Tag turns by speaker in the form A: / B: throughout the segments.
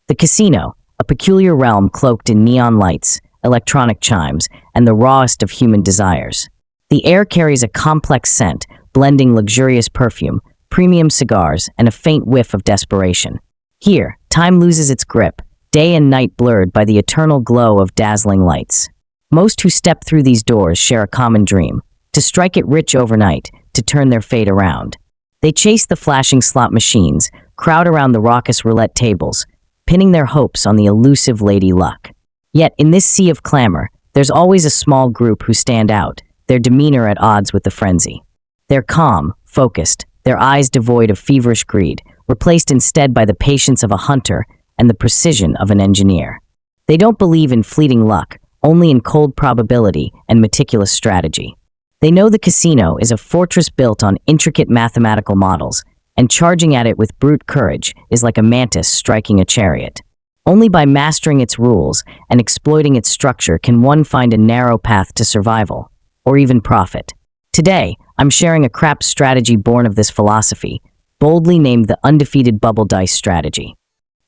A: The casino, a peculiar realm cloaked in neon lights, electronic chimes, and the rawest of human desires. The air carries a complex scent, blending luxurious perfume, premium cigars, and a faint whiff of desperation. Here, time loses its grip, day and night blurred by the eternal glow of dazzling lights. Most who step through these doors share a common dream: to strike it rich overnight, to turn their fate around. They chase the flashing slot machines, crowd around the raucous roulette tables, pinning their hopes on the elusive Lady Luck. Yet, in this sea of clamor, there's always a small group who stand out, their demeanor at odds with the frenzy. They're calm, focused, their eyes devoid of feverish greed, replaced instead by the patience of a hunter and the precision of an engineer. They don't believe in fleeting luck, only in cold probability and meticulous strategy. They know the casino is a fortress built on intricate mathematical models, and charging at it with brute courage is like a mantis striking a chariot. Only by mastering its rules and exploiting its structure can one find a narrow path to survival, or even profit. Today, I'm sharing a craps strategy born of this philosophy, boldly named the undefeated bubble dice strategy.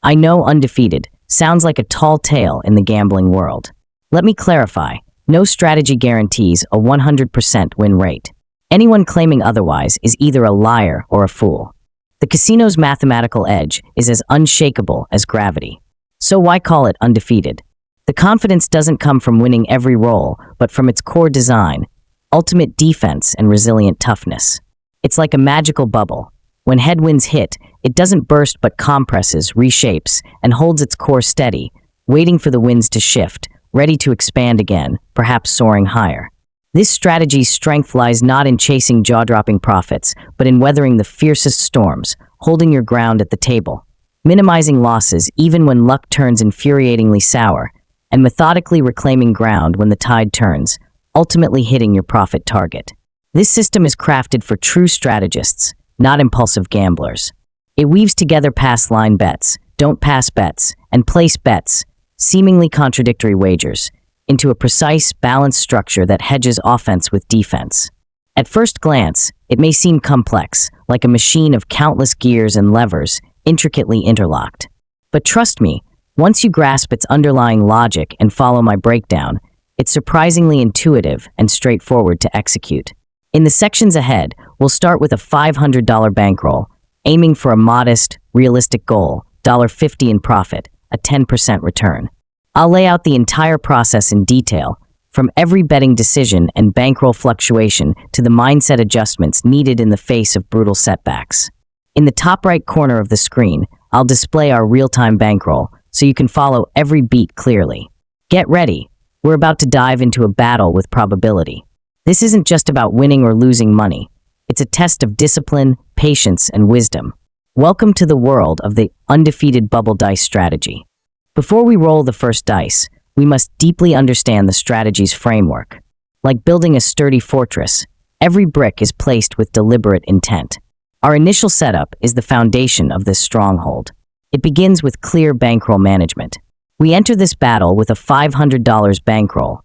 A: I know undefeated sounds like a tall tale in the gambling world. Let me clarify, no strategy guarantees a 100% win rate. Anyone claiming otherwise is either a liar or a fool. The casino's mathematical edge is as unshakable as gravity. So why call it undefeated? The confidence doesn't come from winning every roll, but from its core design, ultimate defense and resilient toughness. It's like a magical bubble. When headwinds hit, it doesn't burst but compresses, reshapes, and holds its core steady, waiting for the winds to shift, ready to expand again, perhaps soaring higher. This strategy's strength lies not in chasing jaw-dropping profits, but in weathering the fiercest storms, holding your ground at the table, minimizing losses even when luck turns infuriatingly sour, and methodically reclaiming ground when the tide turns, ultimately hitting your profit target. This system is crafted for true strategists, not impulsive gamblers. It weaves together pass-line bets, don't pass bets, and place bets, seemingly contradictory wagers, into a precise, balanced structure that hedges offense with defense. At first glance, it may seem complex, like a machine of countless gears and levers, intricately interlocked. But trust me, once you grasp its underlying logic and follow my breakdown, it's surprisingly intuitive and straightforward to execute. In the sections ahead, we'll start with a $500 bankroll, aiming for a modest, realistic goal, $50 in profit, a 10% return. I'll lay out the entire process in detail, from every betting decision and bankroll fluctuation to the mindset adjustments needed in the face of brutal setbacks. In the top right corner of the screen, I'll display our real-time bankroll so you can follow every beat clearly. Get ready. We're about to dive into a battle with probability. This isn't just about winning or losing money. It's a test of discipline, patience, and wisdom. Welcome to the world of the undefeated bubble dice strategy. Before we roll the first dice, we must deeply understand the strategy's framework. Like building a sturdy fortress, every brick is placed with deliberate intent. Our initial setup is the foundation of this stronghold. It begins with clear bankroll management. We enter this battle with a $500 bankroll,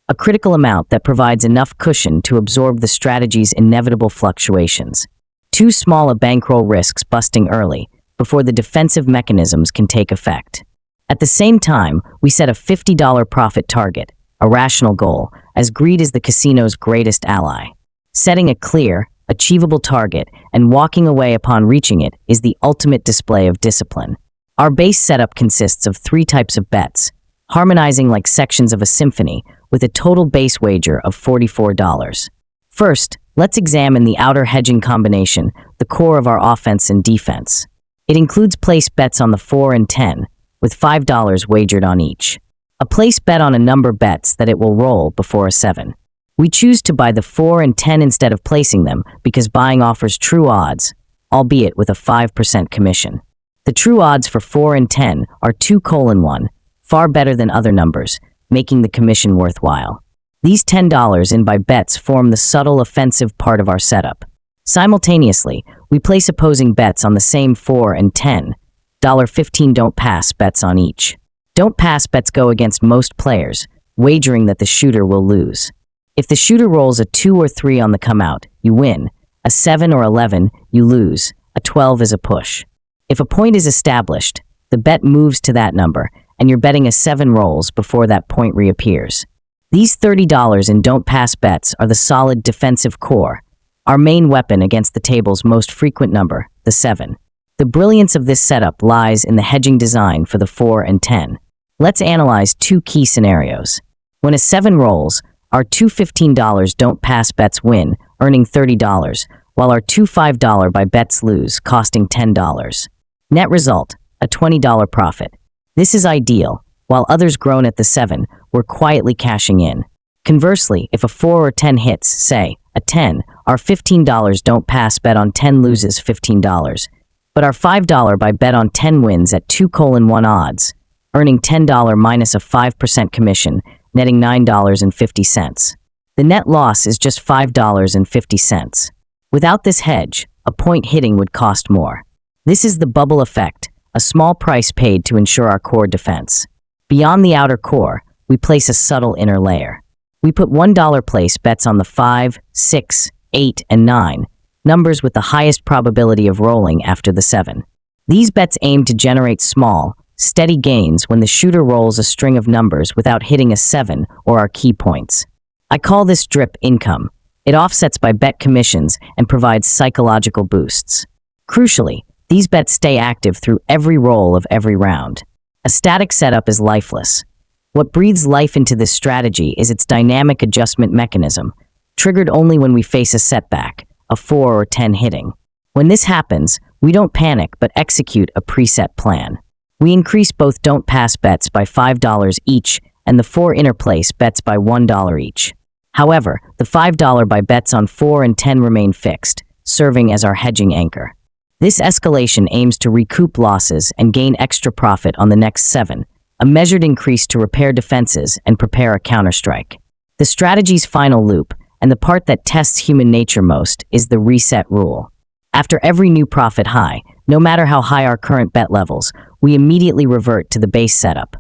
A: a critical amount that provides enough cushion to absorb the strategy's inevitable fluctuations. Too small a bankroll risks busting early, before the defensive mechanisms can take effect. At the same time, we set a $50 profit target, a rational goal, as greed is the casino's greatest ally. Setting a clear, achievable target and walking away upon reaching it is the ultimate display of discipline. Our base setup consists of 3 types of bets, harmonizing like sections of a symphony, with a total base wager of $44. First, let's examine the outer hedging combination, the core of our offense and defense. It includes place bets on the 4 and 10, with $5 wagered on each. A place bet on a number bets that it will roll before a 7. We choose to buy the 4 and 10 instead of placing them because buying offers true odds, albeit with a 5% commission. The true odds for 4 and 10 are 2:1, far better than other numbers, making the commission worthwhile. These $10 in by bets form the subtle offensive part of our setup. Simultaneously, we place opposing bets on the same 4 and 10, $15 don't pass bets on each. Don't pass bets go against most players, wagering that the shooter will lose. If the shooter rolls a 2 or 3 on the come out, you win. A 7 or 11, you lose. A 12 is a push. If a point is established, The bet moves to that number, and you're betting a 7 rolls before that point reappears. These $30 in don't pass bets are the solid defensive core, our main weapon against the table's most frequent number, the 7. The brilliance of this setup lies in the hedging design for the 4 and 10. Let's analyze 2 key scenarios. When a 7 rolls, our two $15 don't pass bets win, earning $30, while our two $5 by bets lose, costing $10. Net result, a $20 profit. This is ideal. While others groan at the 7, we're quietly cashing in. Conversely, if a 4 or 10 hits, say, a 10, our $15 don't pass bet on 10 loses $15. But our $5 by bet on 10 wins at 2:1 odds, earning $10 minus a 5% commission, netting $9.50. The net loss is just $5.50. Without this hedge, a point hitting would cost more. This is the bubble effect, a small price paid to ensure our core defense. Beyond the outer core, we place a subtle inner layer. We put $1 place bets on the 5, 6, 8, and 9, numbers with the highest probability of rolling after the 7. These bets aim to generate small, steady gains when the shooter rolls a string of numbers without hitting a 7 or our key points. I call this drip income. It offsets by bet commissions and provides psychological boosts. Crucially, these bets stay active through every roll of every round. A static setup is lifeless. What breathes life into this strategy is its dynamic adjustment mechanism, triggered only when we face a setback, a 4 or 10 hitting. When this happens, we don't panic but execute a preset plan. We increase both don't pass bets by $5 each and the 4 inner place bets by $1 each. However, the $5 by bets on 4 and 10 remain fixed, serving as our hedging anchor. This escalation aims to recoup losses and gain extra profit on the next 7, a measured increase to repair defenses and prepare a counterstrike. The strategy's final loop, and the part that tests human nature most, is the reset rule. After every new profit high, no matter how high our current bet levels, we immediately revert to the base setup.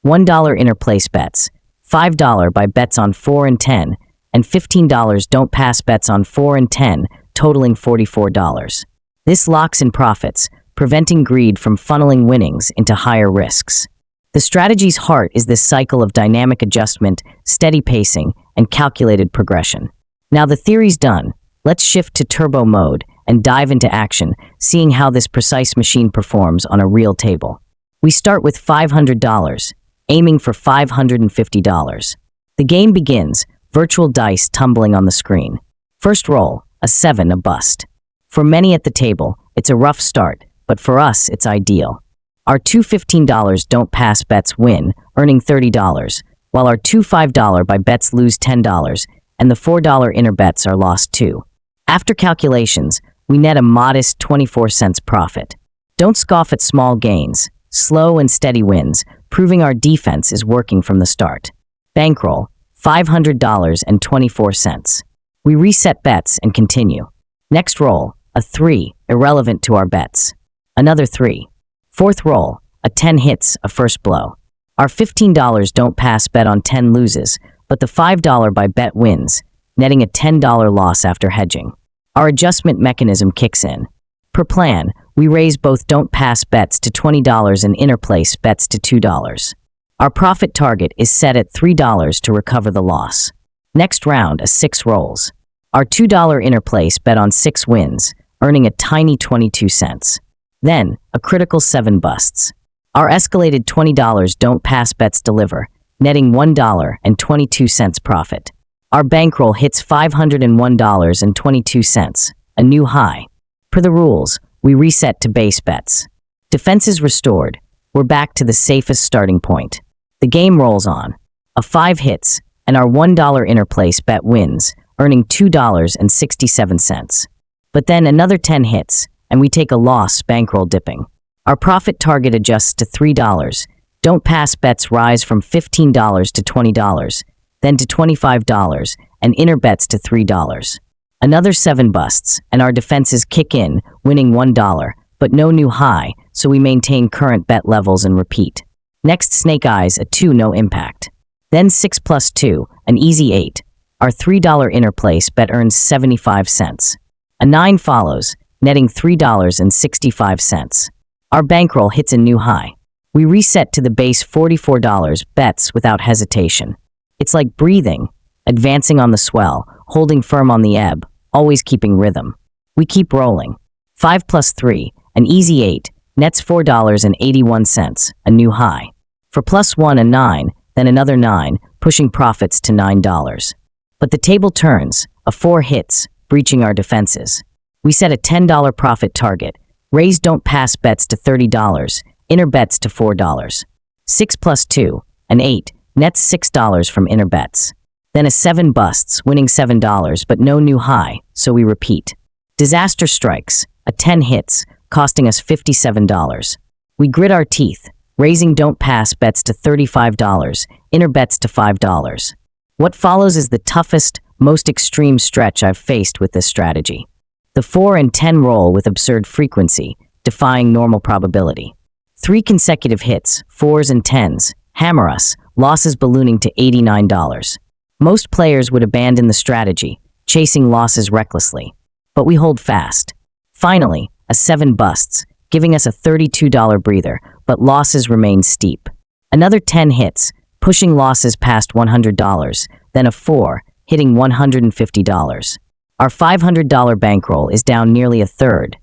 A: $1 inner place bets, $5 by bets on 4 and 10, and $15 don't pass bets on 4 and 10, totaling $44. This locks in profits, preventing greed from funneling winnings into higher risks. The strategy's heart is this cycle of dynamic adjustment, steady pacing, and calculated progression. Now the theory's done. Let's shift to turbo mode and dive into action, seeing how this precise machine performs on a real table. We start with $500, aiming for $550. The game begins, virtual dice tumbling on the screen. First roll, a 7, a bust. For many at the table, it's a rough start, but for us, it's ideal. Our two $15 don't pass bets win, earning $30, while our two $5 by bets lose $10, and the $4 inner bets are lost too. After calculations, we net a modest 24 cents profit. Don't scoff at small gains, slow and steady wins, proving our defense is working from the start. Bankroll, $500.24. We reset bets and continue. Next roll, a 3, irrelevant to our bets. Another 3. Fourth roll, a 10 hits, a first blow. Our $15 don't pass bet on 10 loses, but the $5 by bet wins, netting a $10 loss after hedging. Our adjustment mechanism kicks in. Per plan, we raise both don't pass bets to $20 and inner place bets to $2. Our profit target is set at $3 to recover the loss. Next round, a 6 rolls. Our $2 inner place bet on 6 wins, earning a tiny 22 cents. Then, a critical 7 busts. Our escalated $20 don't pass bets deliver, netting $1.22 profit. Our bankroll hits $501.22, a new high. Per the rules, we reset to base bets. Defense is restored. We're back to the safest starting point. The game rolls on. A 5 hits, and our $1 inner place bet wins, earning $2.67. But then another 10 hits, and we take a loss, bankroll dipping. Our profit target adjusts to $3. Don't pass bets rise from $15 to $20, then to $25, and inner bets to $3. Another 7 busts, and our defenses kick in, winning $1, but no new high, so we maintain current bet levels and repeat. Next, snake eyes, a 2, no impact. Then 6 plus 2, an easy 8. Our $3 inner place bet earns 75 cents. A 9 follows, netting $3.65. Our bankroll hits a new high. We reset to the base $44 bets without hesitation. It's like breathing, advancing on the swell, holding firm on the ebb, always keeping rhythm. We keep rolling. 5 plus 3, an easy 8, nets $4.81, a new high. For plus 1, a 9, then another 9, pushing profits to $9. But the table turns, a 4 hits, breaching our defenses. We set a $10 profit target, raise don't pass bets to $30, inner bets to $4. 6 plus 2, an 8, nets $6 from inner bets. Then a 7 busts, winning $7, but no new high, so we repeat. Disaster strikes, a 10 hits, costing us $57. We grit our teeth, raising don't pass bets to $35, inner bets to $5. What follows is the toughest, most extreme stretch I've faced with this strategy. The 4 and 10 roll with absurd frequency, defying normal probability. 3 consecutive hits, 4s and 10s, hammer us, losses ballooning to $89. Most players would abandon the strategy, chasing losses recklessly. But we hold fast. Finally, a 7 busts, giving us a $32 breather, but losses remain steep. Another 10 hits, pushing losses past $100, then a 4, hitting $150. Our $500 bankroll is down nearly a third.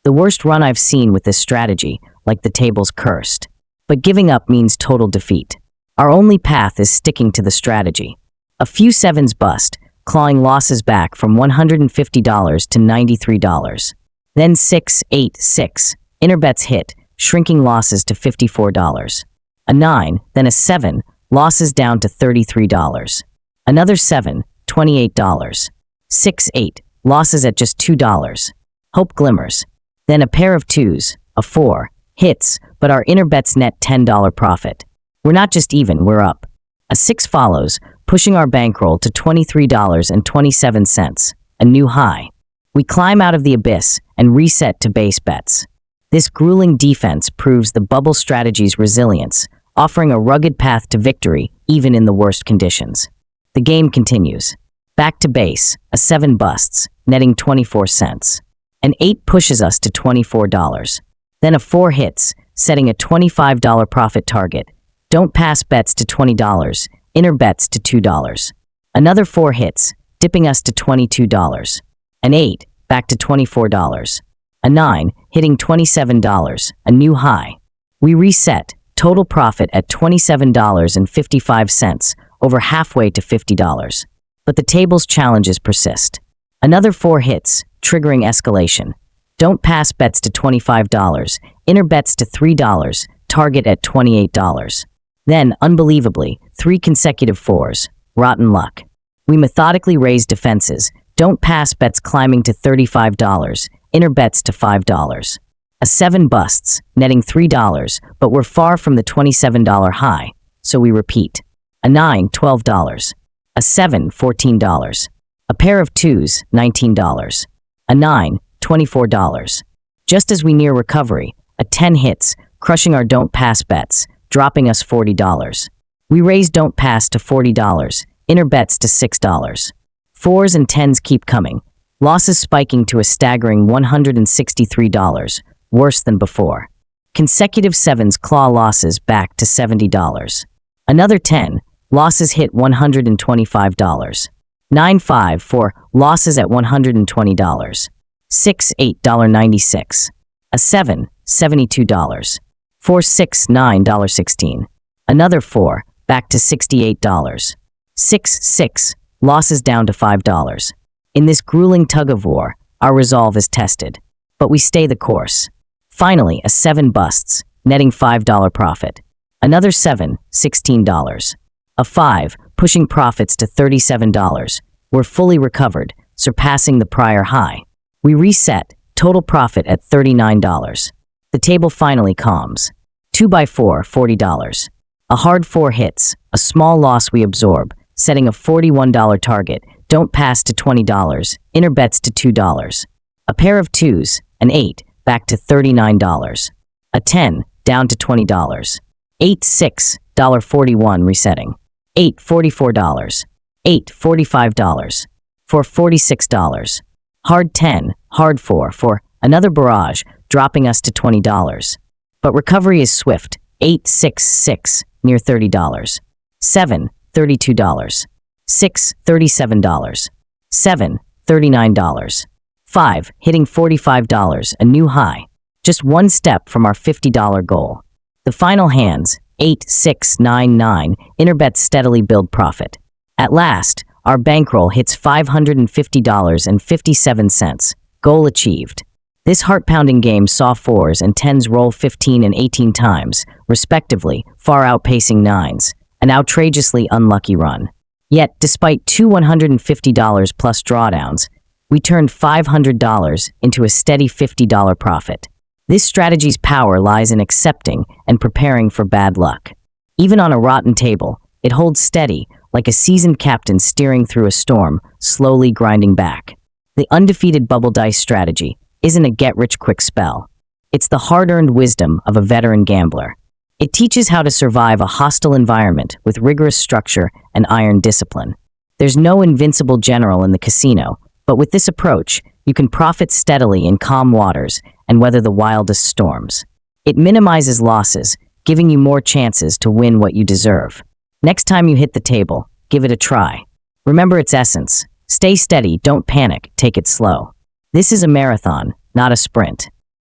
A: The worst run I've seen with this strategy, like the table's cursed. But giving up means total defeat. Our only path is sticking to the strategy. A few 7s bust, clawing losses back from $150 to $93. Then 6, 8, 6, inner bets hit, shrinking losses to $54. A 9, then a 7, losses down to $33. Another 7, $28. 6, 8, losses at just $2. Hope glimmers. Then a pair of 2s, a 4, hits, but our inner bets net $10 profit. We're not just even, we're up. A 6 follows, pushing our bankroll to $23.27, a new high. We climb out of the abyss and reset to base bets. This grueling defense proves the bubble strategy's resilience, offering a rugged path to victory even in the worst conditions. The game continues. Back to base, a 7 busts, netting 24 cents. An 8 pushes us to $24. Then a 4 hits, setting a $25 profit target. Don't pass bets to $20, inner bets to $2. Another 4 hits, dipping us to $22. An 8, back to $24. A 9, hitting $27, a new high. We reset, total profit at $27.55, over halfway to $50. But the table's challenges persist. Another 4 hits, triggering escalation. Don't pass bets to $25, inner bets to $3, target at $28. Then, unbelievably, 3 consecutive 4s, rotten luck. We methodically raise defenses, don't pass bets climbing to $35, inner bets to $5. A 7 busts, netting $3, but we're far from the $27 high, so we repeat. A 9, $12. A 7, $14. A pair of 2s, $19. A 9, $24. Just as we near recovery, a 10 hits, crushing our don't pass bets, dropping us $40. We raise don't pass to $40, inner bets to $6. 4s and 10s keep coming, losses spiking to a staggering $163, worse than before. Consecutive 7s claw losses back to $70. Another 10, losses hit $125. 9, 5, 4, losses at $120. 6, $8.96. A 7, $72. 4, 6, $9.16. Another 4, back to $68. 6, 6, losses down to $5. In this grueling tug-of-war, our resolve is tested, but we stay the course. Finally, a 7 busts, netting $5 profit. Another 7, $16. A 5, pushing profits to $37. We're fully recovered, surpassing the prior high. We reset, total profit at $39. The table finally calms. 2 by 4, $40. A hard 4 hits, a small loss we absorb, setting a $41 target, don't pass to $20, inner bets to $2. A pair of 2s, an 8, back to $39. A 10, down to $20. 8, 6, $41 resetting. 8, $44. 8, $45. For $46. Hard 10, hard 4 for another barrage, dropping us to $20. But recovery is swift. 8, 6, 6, near $30. 7, $32. 6, $37. 7, $39. 5, hitting $45, a new high. Just one step from our $50 goal. The final hands, 8, 6, 9, 9, interbets steadily build profit. At last, our bankroll hits $550.57. Goal achieved. This heart-pounding game saw 4s and 10s roll 15 and 18 times, respectively, far outpacing 9s. An outrageously unlucky run. Yet, despite two $150 plus drawdowns, we turned $500 into a steady $50 profit. This strategy's power lies in accepting and preparing for bad luck. Even on a rotten table, it holds steady, like a seasoned captain steering through a storm, slowly grinding back. The undefeated bubble dice strategy isn't a get-rich-quick spell. It's the hard-earned wisdom of a veteran gambler. It teaches how to survive a hostile environment with rigorous structure and iron discipline. There's no invincible general in the casino, but with this approach, you can profit steadily in calm waters and weather the wildest storms. It minimizes losses, giving you more chances to win what you deserve. Next time you hit the table, give it a try. Remember its essence. Stay steady, don't panic, take it slow. This is a marathon, not a sprint.